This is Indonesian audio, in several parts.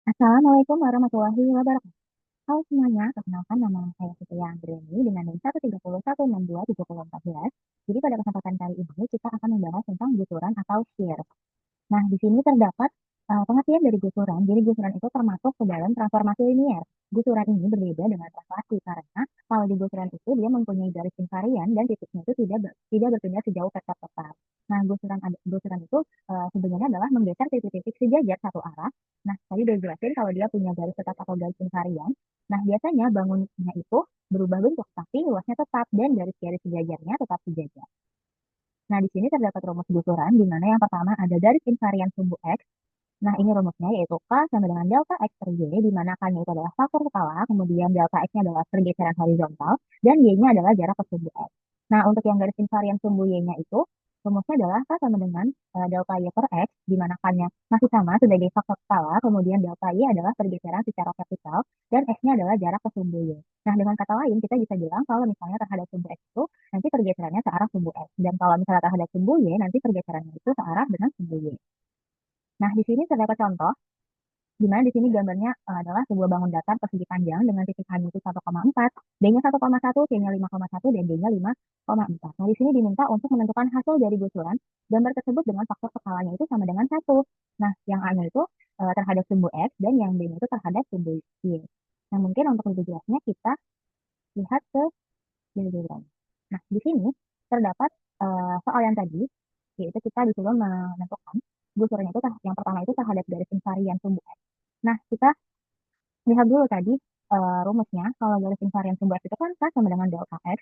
Assalamualaikum warahmatullahi wabarakatuh. Halo semuanya, perkenalkan nama saya Fitria Andriani dengan NIM 130162714. Jadi pada kesempatan kali ini kita akan membahas tentang gusuran atau shear. Nah, di sini terdapat pengertian dari gusuran. Jadi gusuran itu termasuk ke dalam transformasi linier. Gusuran ini berbeda dengan translasi karena kalau di gusuran itu dia mempunyai garis invarian dan titiknya itu tidak berpindah sejauh vektor tetap. Nah, gusuran itu sebenarnya adalah menggeser titik-titik sejajar satu arah. Nah, tadi udah jelasin kalau dia punya garis tetap atau garis invarian. Nah, biasanya bangunnya itu berubah bentuk, tapi luasnya tetap dan garis-garis sejajarnya tetap sejajar. Nah, di sini terdapat rumus gusuran, di mana yang pertama ada garis invarian sumbu X. Nah, ini rumusnya yaitu K sama dengan delta X per Y, di mana K-nya itu adalah faktor skala, kemudian delta X-nya adalah pergeseran horizontal, dan Y-nya adalah jarak ke sumbu X. Nah, untuk yang garis invarian sumbu Y-nya itu, rumusnya adalah K sama dengan delta Y per X, di mana K-nya masih sama sebagai faktor skala, kemudian delta Y adalah pergeseran secara vertikal, dan X-nya adalah jarak ke sumbu Y. Nah, dengan kata lain, kita bisa bilang kalau misalnya terhadap sumbu X itu, nanti pergeserannya searah sumbu X. Dan kalau misalnya terhadap sumbu Y, nanti pergeserannya itu searah dengan sumbu Y. Nah, di sini terdapat contoh di mana di sini gambarnya adalah sebuah bangun datar persegi panjang dengan titik H itu 1,4, B-nya 1,1, C-nya 5,1, dan D-nya 5,4. Nah, di sini diminta untuk menentukan hasil dari gusuran gambar tersebut dengan faktor skalanya itu sama dengan 1. Nah, yang A-nya itu terhadap sumbu X dan yang B-nya itu terhadap sumbu Y. Nah, mungkin untuk lebih jelasnya kita lihat ke diagram. Nah, di sini terdapat soal yang tadi, yaitu kita disuruh menentukan gusurannya itu yang pertama itu terhadap garis invarian sumbu X. Nah, kita lihat dulu tadi rumusnya. Kalau garis invarian sumbu X itu kan K sama dengan delta X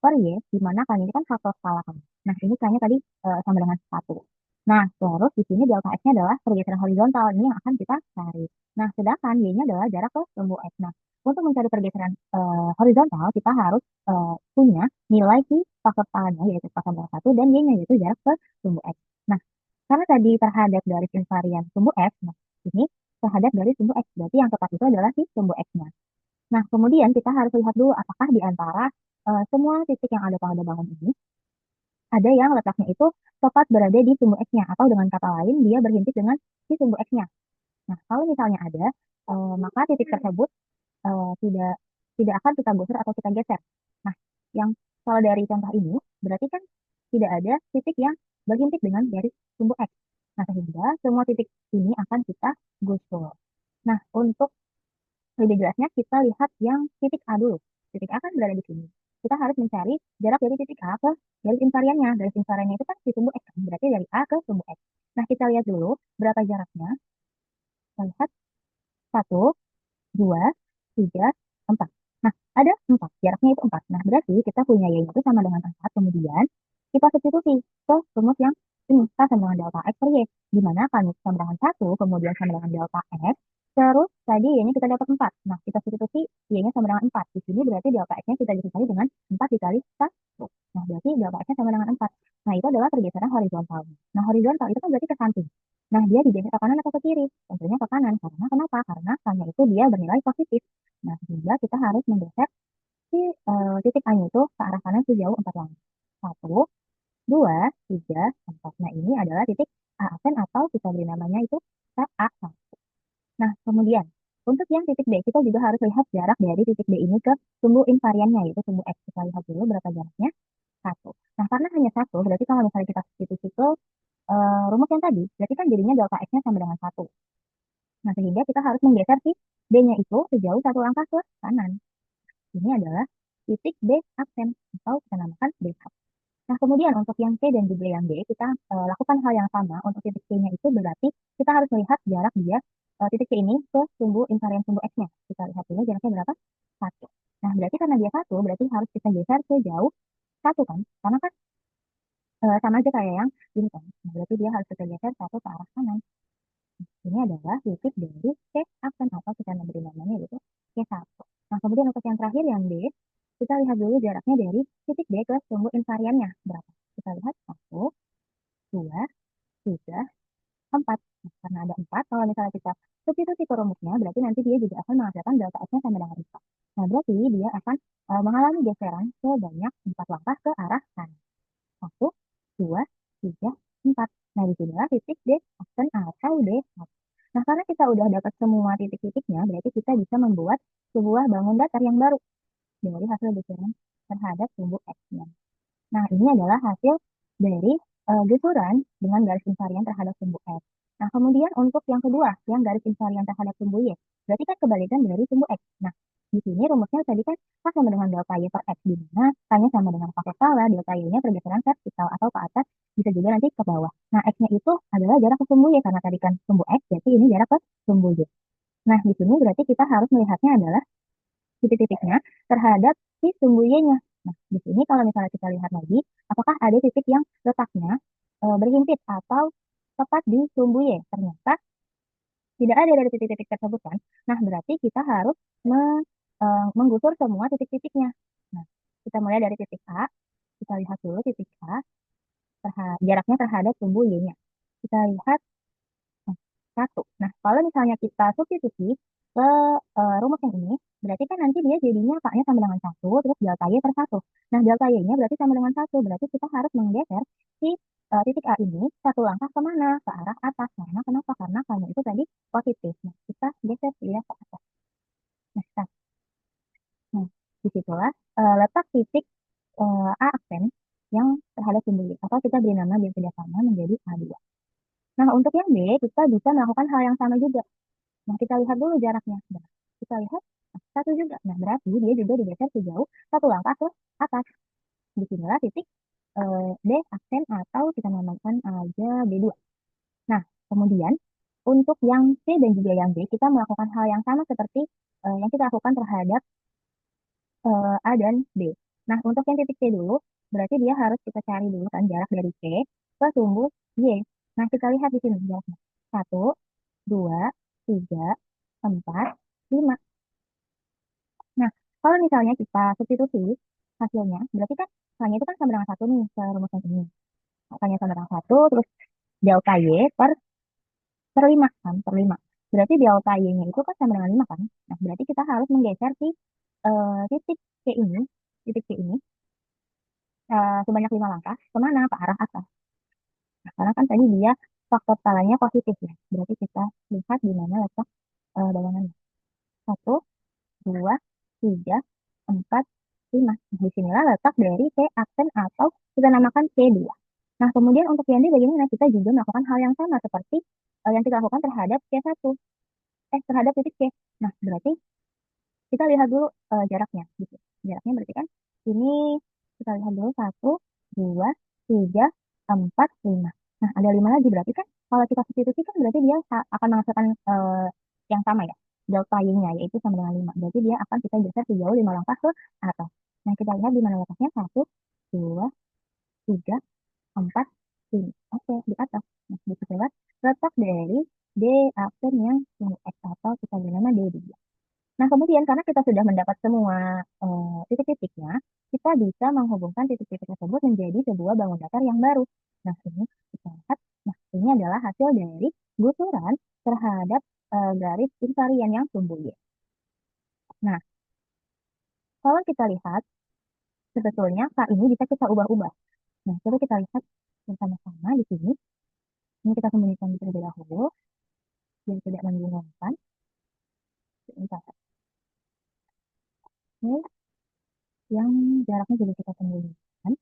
per Y, di mana kan ini kan faktor skala kan. Nah, ini K-nya tadi sama dengan 1. Nah, terus di sini delta X-nya adalah pergeseran horizontal. Ini yang akan kita cari. Nah, sedangkan Y-nya adalah jarak ke sumbu X. Nah, untuk mencari pergeseran horizontal, kita harus punya nilai si faktor skalanya, yaitu K sama dengan 1, dan Y-nya yaitu jarak ke sumbu X. Nah, karena tadi terhadap garis invarian sumbu X, nah, ini terhadap garis sumbu X. Berarti yang tepat itu adalah si sumbu X-nya. Nah, kemudian kita harus lihat dulu apakah di antara semua titik yang ada pada bangun ini, ada yang letaknya itu tepat berada di sumbu X-nya, atau dengan kata lain, dia berhimpit dengan si sumbu X-nya. Nah, kalau misalnya ada, maka titik tersebut tidak tidak akan kita gusur atau kita geser. Nah, yang kalau dari contoh ini, berarti kan tidak ada titik yang berhimpit dengan garis sumbu X. Nah, sehingga semua titik ini akan kita gusur. Nah, untuk lebih jelasnya kita lihat yang titik A dulu. Titik A kan berada di sini. Kita harus mencari jarak dari titik A ke garis invariannya. Garis invariannya itu kan di sumbu X kan. Berarti dari A ke sumbu X. Nah, kita lihat dulu berapa jaraknya. Kita lihat 1, 2, 3, 4. Nah, ada 4. Jaraknya itu 4. Nah, berarti kita punya Y itu sama dengan 4. Kemudian kita substitusi ke rumus yang ini. Kita sama dengan delta X per Y. Di mana kan sama dengan 1, kemudian sama dengan delta X. Terus tadi Y-nya kita dapat 4. Nah, kita substitusi Y-nya sama dengan 4. Di sini berarti delta X-nya kita bisa cari dengan 4 dikali 1. Nah, berarti delta X-nya sama dengan 4. Nah, itu adalah pergeseran horizontal. Nah, horizontal itu kan berarti ke samping. Nah, dia digeser ke kanan atau ke kiri? Tentunya ke kanan. Karena kenapa? Karena hanya itu dia bernilai positif. Nah, sehingga kita harus menggeser si titik A-nya itu ke arah kanan sejauh 4 langkah. 1, 2, 3, 4. Nah, ini adalah titik A absen atau kita beri namanya itu A1. Nah, kemudian untuk yang titik B, kita juga harus lihat jarak dari titik B ini ke sumbu invariannya, yaitu sumbu X. Kita lihat dulu berapa jaraknya. 1. Nah, karena hanya 1, berarti kalau misalnya kita substitusi ke rumus yang tadi, berarti kan jadinya delta X-nya sama dengan 1. Nah, sehingga kita harus menggeser si B-nya itu sejauh 1 langkah ke kanan. Ini adalah titik B absen, atau kita namakan B. Nah, kemudian untuk yang C dan juga yang D, kita lakukan hal yang sama. Untuk titik C-nya itu berarti kita harus melihat jarak dia, titik C ini ke sumbu invarian sumbu X-nya. Kita lihat dulu jaraknya berapa? 1. Nah, berarti karena dia 1, berarti harus kita geser sejauh 1 kan? Karena kan sama aja kayak yang ini kan. Nah, berarti dia harus kita geser 1 ke arah kanan. Ini adalah titik dari C absen, atau kita beri namanya yaitu C1. Nah, kemudian untuk yang terakhir yang D, kita lihat dulu jaraknya dari titik D ke sumbu invariannya berapa. Kita lihat 1, 2, 3, 4. Nah, karena ada 4, kalau misalnya kita substitusi ke rumusnya, berarti nanti dia juga akan menghasilkan delta X-nya sama dengan 4. Nah, berarti dia akan mengalami geseran sebanyak 4 langkah ke arah kanan. 1, 2, 3, 4. Nah, disinilah titik D absen atau D1. Nah, karena kita udah dapat semua titik-titiknya, berarti kita bisa membuat sebuah bangun datar yang baru dari hasil gusuran terhadap sumbu X-nya. Nah, ini adalah hasil dari gusuran dengan garis pencarian terhadap sumbu X. Nah, kemudian untuk yang kedua, yang garis pencarian terhadap sumbu Y, berarti kan kebalikan dari sumbu X. Nah, di sini rumusnya tadi kan K sama dengan delta Y per X, di mana K-nya sama dengan pakai skala, delta Y-nya pergeseran vertikal atau ke atas, bisa juga nanti ke bawah. Nah, X-nya itu adalah jarak ke sumbu Y, karena tadi kan sumbu X, berarti ini jarak ke sumbu Y. Nah, di sini berarti kita harus melihatnya adalah titik-titiknya terhadap si sumbu Y-nya. Nah, di sini kalau misalnya kita lihat lagi, apakah ada titik yang letaknya berhimpit atau tepat di sumbu Y? Ternyata tidak ada dari titik-titik tersebut kan. Nah, berarti kita harus menggusur semua titik-titiknya. Nah, kita mulai dari titik A, kita lihat dulu titik A, jaraknya terhadap sumbu Y-nya. Kita lihat satu. Nah, kalau misalnya kita substitusi ke rumus yang ini, berarti kan nanti dia jadinya K-nya sama dengan satu, terus delta Y per satu. Nah, delta Y-nya berarti sama dengan satu, berarti kita harus menggeser si titik A ini satu langkah kemana? Ke arah atas. Karena kenapa? Karena K-nya itu tadi positif. Nah, kita geser dia ke atas. Nah, nah disitulah letak titik A aksen yang terhadap sumbu Y. Atau kita beri nama biar tidak sama menjadi A2. Nah, untuk yang B, kita bisa melakukan hal yang sama juga. Nah, kita lihat dulu jaraknya. Nah, kita lihat satu juga. Nah, berarti dia juga digeser sejauh satu langkah ke atas. Disinilah titik D aksen atau kita namakan aja B2. Nah, kemudian untuk yang C dan juga yang D, kita melakukan hal yang sama seperti yang kita lakukan terhadap A dan B. Nah, untuk yang titik C dulu, berarti dia harus kita cari dulu kan jarak dari C ke sumbu Y. Nah, kita lihat di sini jaraknya. 1, 2, 3, 4, 5. Nah, kalau misalnya kita substitusi hasilnya, berarti kan hanya itu kan sama dengan satu nih ke rumus yang ini. Makanya sama dengan satu, terus delta Y per 5 kan, per 5. Berarti delta Y-nya itu kan sama dengan 5 kan. Nah, berarti kita harus menggeser si titik C ini, titik C ini, sebanyak 5 langkah, kemana? Ke arah atas. Nah, karena kan tadi dia faktor skalanya positif ya. Berarti kita lihat di mana letak bayangannya. 1, 2, 3, 4, 5. Di sinilah letak dari C aksen atau kita namakan C2. Nah, kemudian untuk yang D bagaimana? Kita juga melakukan hal yang sama seperti yang kita lakukan terhadap C1. Terhadap titik C. Nah, berarti kita lihat dulu jaraknya. Gitu. Jaraknya berarti kan ini kita lihat dulu 1, 2, 3, 4, 5. Nah, ada 5 lagi berarti kan kalau kita substitusi kan berarti dia akan menghasilkan yang sama ya. Delta Y-nya yaitu sama dengan 5. Berarti dia akan kita geser sejauh 5 langkah ke atas. Nah, kita lihat di mana letaknya. 1, 2, 3, 4, 5. Oke, di atas. Nah, disitulah letak dari D aksen yang X atau kita beri nama D2. Nah, kemudian karena kita sudah mendapat semua titik-titiknya, kita bisa menghubungkan titik-titik tersebut menjadi sebuah bangun datar yang baru. Nah, ini kita lihat. Nah, ini adalah hasil dari gusuran terhadap garis invarian yang sumbu Y. Nah, kalau kita lihat, sebetulnya K ini bisa kita ubah-ubah. Nah, coba kita lihat bersama-sama di sini. Ini kita sembunyikan di terlebih dahulu, biar tidak membingungkan. Bentar. Ini yang jaraknya juga kita sembunyikan.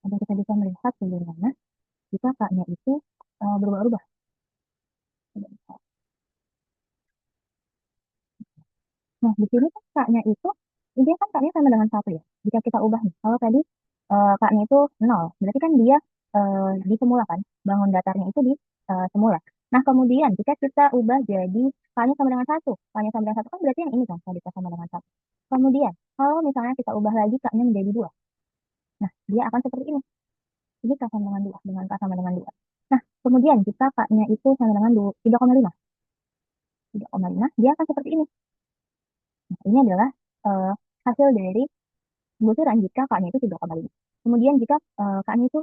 Agar kita bisa melihat bagaimana jika K-nya itu berubah-ubah. Nah, di sini kan K-nya itu, dia kan K-nya sama dengan satu ya. Jika kita ubah nih, kalau tadi K-nya itu nol, berarti kan dia di semula kan, bangun datarnya itu di semula. Nah, kemudian jika kita ubah jadi K-nya sama dengan satu, K-nya sama dengan satu kan berarti yang ini kan, tadi K sama dengan satu. Kemudian, kalau misalnya kita ubah lagi K-nya menjadi dua, nah, dia akan seperti ini. Ini K sama dengan dua, dengan K sama dengan dua. Nah, kemudian jika K-nya itu sama dengan 3,5, 3,5, dia akan seperti ini. Nah, ini adalah eh, hasil dari gusuran jika K-nya itu 3,5. Kemudian jika K-nya itu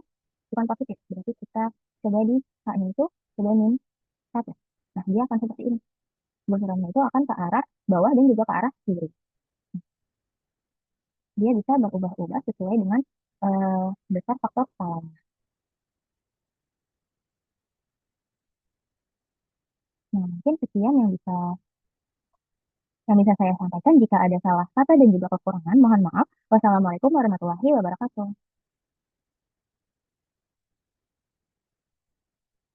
bukan positif, berarti kita coba di K-nya itu coba min 1. Nah, dia akan seperti ini. Gusurannya itu akan ke arah bawah dan juga ke arah kiri. Dia bisa berubah-ubah sesuai dengan besar faktor skalanya. mungkin sekian yang bisa saya sampaikan. Jika ada salah kata dan juga kekurangan, mohon maaf. Wassalamualaikum warahmatullahi wabarakatuh.